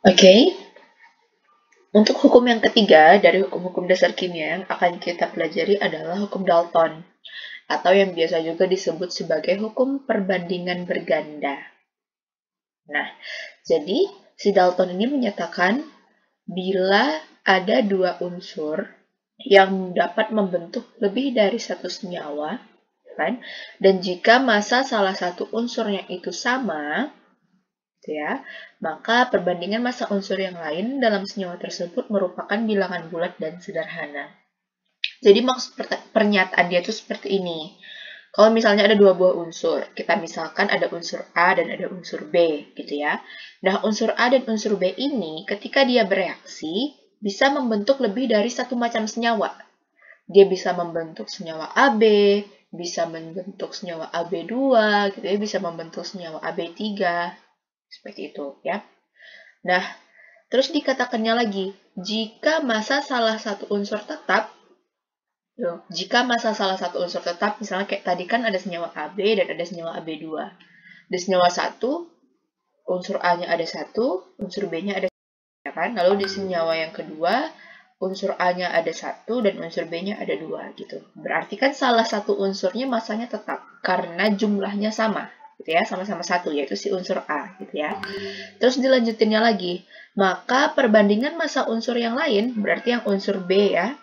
Oke, untuk hukum yang ketiga dari hukum-hukum dasar kimia yang akan kita pelajari adalah hukum Dalton, atau yang biasa juga disebut sebagai hukum perbandingan berganda. Nah, jadi si Dalton ini menyatakan bila ada dua unsur yang dapat membentuk lebih dari satu senyawa, kan? Dan jika massa salah satu unsurnya itu sama, gitu ya, maka perbandingan massa unsur yang lain dalam senyawa tersebut merupakan bilangan bulat dan sederhana. Jadi maksud pernyataan dia itu seperti ini. Kalau misalnya ada dua buah unsur, kita misalkan ada unsur A dan ada unsur B, gitu ya. Nah, unsur A dan unsur B ini ketika dia bereaksi, bisa membentuk lebih dari satu macam senyawa. Dia bisa membentuk senyawa AB, bisa membentuk senyawa AB2, gitu ya, bisa membentuk senyawa AB3, seperti itu ya. Nah, terus dikatakannya lagi, jika massa salah satu unsur tetap, jika massa salah satu unsur tetap, misalnya kayak tadi kan ada senyawa AB dan ada senyawa AB2. Di senyawa 1, unsur A-nya ada 1, unsur B-nya ada 1, kan? Lalu di senyawa yang kedua, unsur A-nya ada 1 dan unsur B-nya ada 2, gitu. Berarti kan salah satu unsurnya massanya tetap, karena jumlahnya sama, gitu ya, sama-sama 1, yaitu si unsur A, gitu ya. Terus dilanjutinnya lagi, maka perbandingan massa unsur yang lain, berarti yang unsur B ya,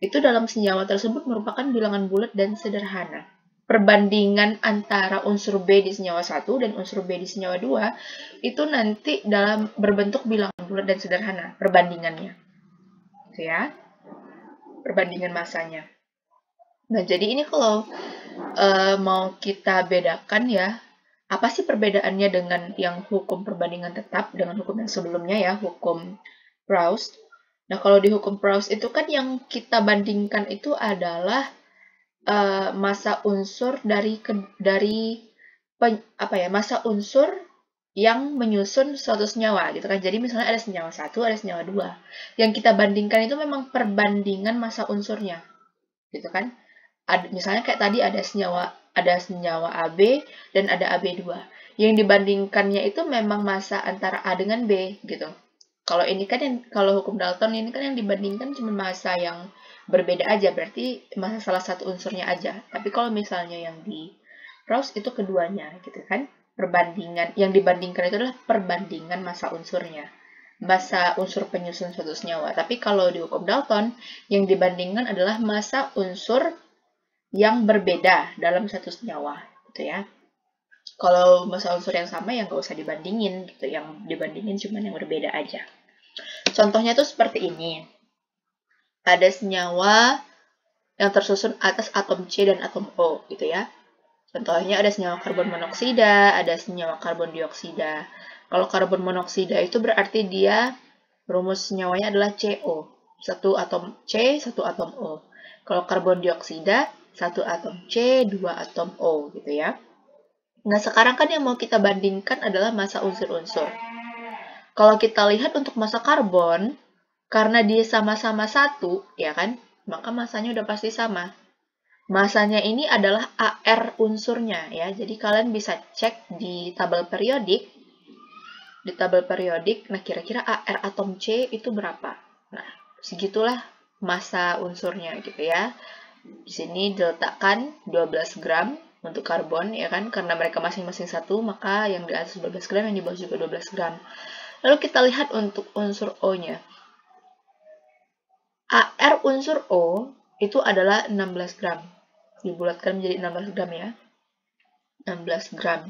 itu dalam senyawa tersebut merupakan bilangan bulat dan sederhana. Perbandingan antara unsur B di senyawa 1 dan unsur B di senyawa 2 itu nanti dalam berbentuk bilangan bulat dan sederhana perbandingannya. Gitu ya. Perbandingan massanya. Nah, jadi ini kalau mau kita bedakan ya, apa sih perbedaannya dengan yang hukum perbandingan tetap dengan hukum yang sebelumnya ya, hukum Proust. Nah, kalau di hukum Proust itu kan yang kita bandingkan itu adalah massa unsur massa unsur yang menyusun suatu senyawa gitu kan. Jadi misalnya ada senyawa 1, ada senyawa 2. Yang kita bandingkan itu memang perbandingan massa unsurnya. Gitu kan. Misalnya kayak tadi ada senyawa AB dan ada AB2. Yang dibandingkannya itu memang massa antara A dengan B gitu. Kalau ini kan kalau hukum Dalton ini kan yang dibandingkan cuma massa yang berbeda aja, berarti massa salah satu unsurnya aja. Tapi kalau misalnya yang di Proust itu keduanya gitu kan. Perbandingan yang dibandingkan itu adalah perbandingan massa unsurnya. Massa unsur penyusun suatu senyawa. Tapi kalau di hukum Dalton yang dibandingkan adalah massa unsur yang berbeda dalam satu senyawa gitu ya. Kalau massa unsur yang sama ya nggak usah dibandingin gitu, yang dibandingin cuma yang berbeda aja. Contohnya tuh seperti ini. Ada senyawa yang tersusun atas atom C dan atom O gitu ya. Contohnya ada senyawa karbon monoksida, ada senyawa karbon dioksida. Kalau karbon monoksida itu berarti dia rumus senyawanya adalah CO. Satu atom C, satu atom O. Kalau karbon dioksida, satu atom C, dua atom O gitu ya. Nah, sekarang kan yang mau kita bandingkan adalah massa unsur-unsur. Kalau kita lihat untuk massa karbon, karena dia sama-sama satu, ya kan, maka massanya udah pasti sama. Massanya ini adalah AR unsurnya ya. Jadi kalian bisa cek di tabel periodik. Di tabel periodik, nah kira-kira AR atom C itu berapa? Nah, segitulah massa unsurnya gitu ya. Di sini diletakkan 12 gram untuk karbon ya kan, karena mereka masing-masing satu, maka yang di atas 12 gram, yang di bawah juga 12 gram. Lalu kita lihat untuk unsur O-nya. AR unsur O itu adalah 16 gram. Dibulatkan menjadi 16 gram ya. 16 gram.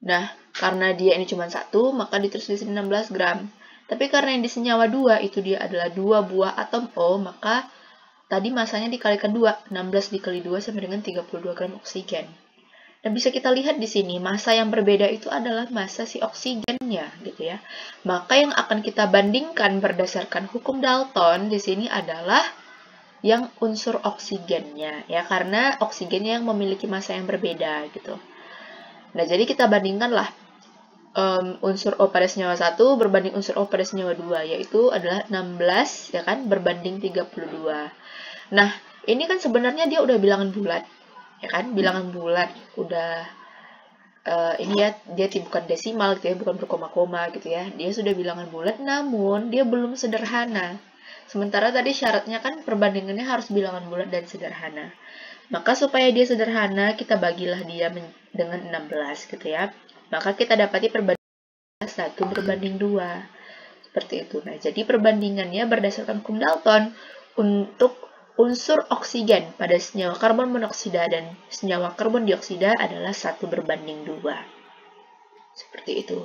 Nah, karena dia ini cuma satu, maka ditulis di sini 16 gram. Tapi karena yang di senyawa 2 itu dia adalah 2 buah atom O, maka tadi masanya dikalikan 2. 16 dikali 2 sama dengan 32 gram oksigen. Dan bisa kita lihat di sini, massa yang berbeda itu adalah massa si oksigennya, gitu ya. Maka yang akan kita bandingkan berdasarkan hukum Dalton di sini adalah yang unsur oksigennya, ya, karena oksigennya yang memiliki massa yang berbeda, gitu. Nah, jadi kita bandingkanlah unsur O pada senyawa 1 berbanding unsur O pada senyawa 2, yaitu adalah 16, ya kan, berbanding 32. Nah, ini kan sebenarnya dia udah bilangan bulat. Ya kan, bilangan bulat udah ini ya, dia bukan desimal gitu ya, bukan berkoma-koma gitu ya. Dia sudah bilangan bulat, namun dia belum sederhana. Sementara tadi syaratnya kan perbandingannya harus bilangan bulat dan sederhana. Maka supaya dia sederhana, kita bagilah dia dengan 16 gitu ya. Maka kita dapati perbandingan 1/2. Seperti itu. Nah, jadi perbandingannya berdasarkan hukum Dalton untuk unsur oksigen pada senyawa karbon monoksida dan senyawa karbon dioksida adalah 1/2. Seperti itu.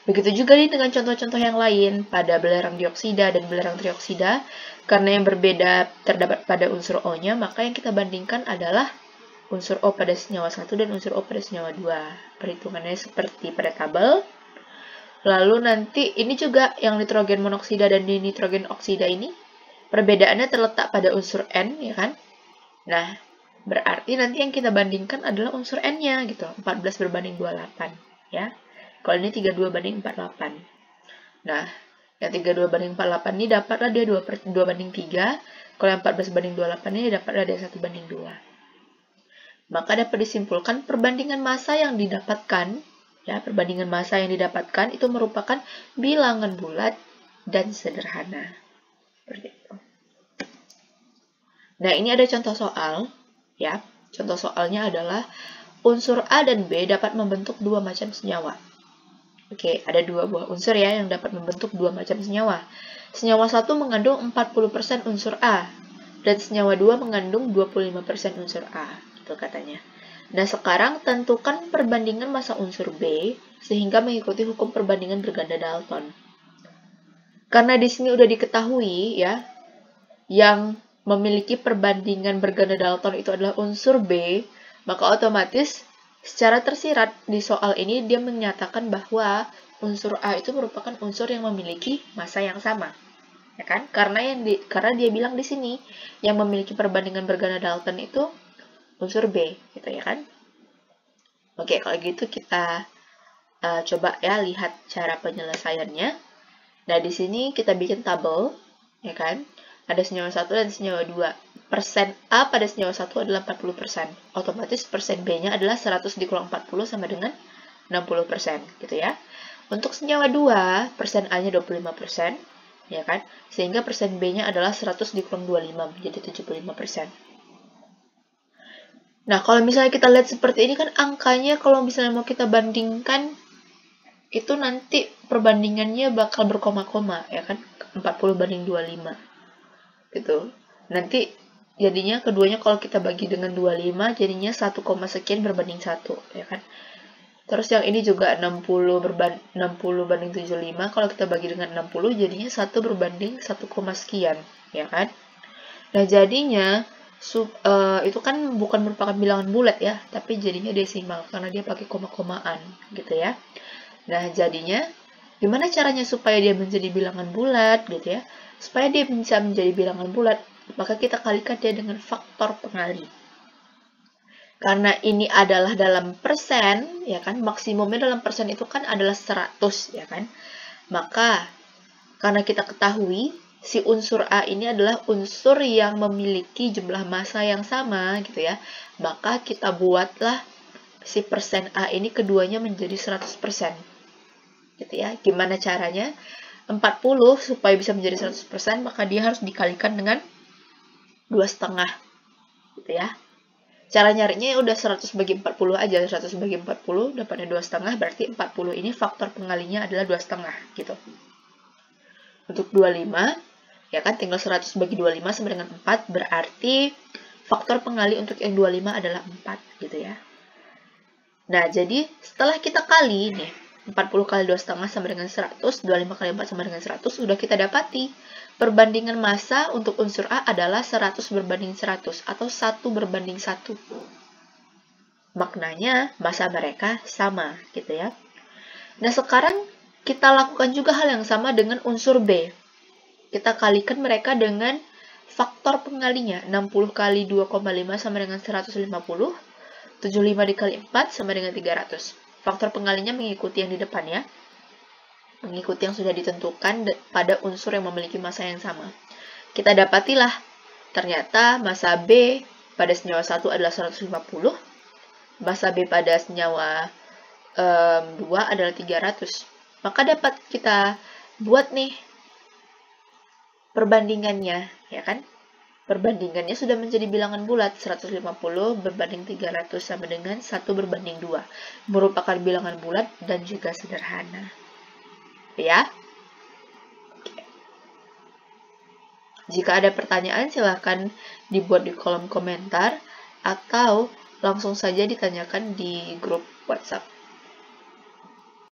Begitu juga nih dengan contoh-contoh yang lain pada belerang dioksida dan belerang trioksida. Karena yang berbeda terdapat pada unsur O-nya, maka yang kita bandingkan adalah unsur O pada senyawa 1 dan unsur O pada senyawa 2. Perhitungannya seperti pada tabel. Lalu nanti ini juga yang nitrogen monoksida dan nitrogen oksida ini perbedaannya terletak pada unsur N, ya kan? Nah, berarti nanti yang kita bandingkan adalah unsur N-nya gitu, 14/28, ya. Kalau ini 32/48. Nah, yang 32/48 ini dapatlah dia 2/3. Kalau yang 14/28 ini dapatlah dia 1/2. Maka dapat disimpulkan perbandingan massa yang didapatkan, ya, perbandingan massa yang didapatkan itu merupakan bilangan bulat dan sederhana. Seperti itu. Nah, ini ada contoh soal, ya. Contoh soalnya adalah unsur A dan B dapat membentuk dua macam senyawa. Oke, ada dua buah unsur ya yang dapat membentuk dua macam senyawa. Senyawa 1 mengandung 40% unsur A, dan senyawa 2 mengandung 25% unsur A, itu katanya. Nah, sekarang tentukan perbandingan massa unsur B, sehingga mengikuti hukum perbandingan berganda Dalton. Karena di sini udah diketahui ya, yang memiliki perbandingan berganda Dalton itu adalah unsur B, maka otomatis secara tersirat di soal ini dia menyatakan bahwa unsur A itu merupakan unsur yang memiliki massa yang sama, ya kan? Karena dia bilang di sini yang memiliki perbandingan berganda Dalton itu unsur B, gitu ya kan? Oke, kalau gitu kita coba ya lihat cara penyelesaiannya. Nah, di sini kita bikin tabel, ya kan? Ada senyawa 1 dan senyawa 2. Persen A pada senyawa 1 adalah 40%. Otomatis persen B-nya adalah 100 dikurang 40 sama dengan 60%, gitu ya. Untuk senyawa 2, persen A-nya 25%, ya kan? Sehingga persen B-nya adalah 100 dikurang 25, menjadi 75%. Nah, kalau misalnya kita lihat seperti ini kan angkanya kalau misalnya mau kita bandingkan, itu nanti perbandingannya bakal berkoma-koma, ya kan? 40/25. Gitu. Nanti jadinya keduanya kalau kita bagi dengan 25 jadinya 1, sekian berbanding 1, ya kan. Terus yang ini juga 60/75, kalau kita bagi dengan 60 jadinya 1 berbanding 1, sekian, ya kan. Nah, jadinya itu kan bukan merupakan bilangan bulat ya, tapi jadinya desimal karena dia pakai koma-komaan gitu ya. Nah, jadinya gimana caranya supaya dia menjadi bilangan bulat gitu ya? Supaya dia bisa menjadi bilangan bulat, maka kita kalikan dia dengan faktor pengali. Karena ini adalah dalam persen, ya kan? Maksimumnya dalam persen itu kan adalah 100, ya kan? Maka karena kita ketahui si unsur A ini adalah unsur yang memiliki jumlah massa yang sama gitu ya. Maka kita buatlah si persen A ini keduanya menjadi 100%. Gitu ya. Gimana caranya? 40 supaya bisa menjadi 100%, maka dia harus dikalikan dengan 2,5 gitu ya. Cara nyarinya udah 100 bagi 40 aja, 100 bagi 40 dapatnya 2,5, berarti 40 ini faktor pengalinya adalah 2,5 gitu. Untuk 25, ya kan tinggal 100 bagi 25 sama dengan 4, berarti faktor pengali untuk yang 25 adalah 4 gitu ya. Nah, jadi setelah kita kali nih, 40 kali 2,5 sama dengan 100, 25 kali 4 sama dengan 100, sudah kita dapati perbandingan massa untuk unsur A adalah 100/100 atau 1/1. Maknanya massa mereka sama gitu ya. Nah, sekarang kita lakukan juga hal yang sama dengan unsur B. Kita kalikan mereka dengan faktor pengalinya. 60 kali 2,5 sama dengan 150. 75 dikali 4 sama dengan 300. Faktor pengalinya mengikuti yang di depan ya. Mengikuti yang sudah ditentukan pada unsur yang memiliki massa yang sama. Kita dapatilah ternyata massa B pada senyawa 1 adalah 150. Massa B pada senyawa 2 adalah 300. Maka dapat kita buat nih perbandingannya, ya kan? Perbandingannya sudah menjadi bilangan bulat, 150 berbanding 300 sama dengan 1 berbanding 2. Merupakan bilangan bulat dan juga sederhana. Ya. Jika ada pertanyaan, silahkan dibuat di kolom komentar atau langsung saja ditanyakan di grup WhatsApp.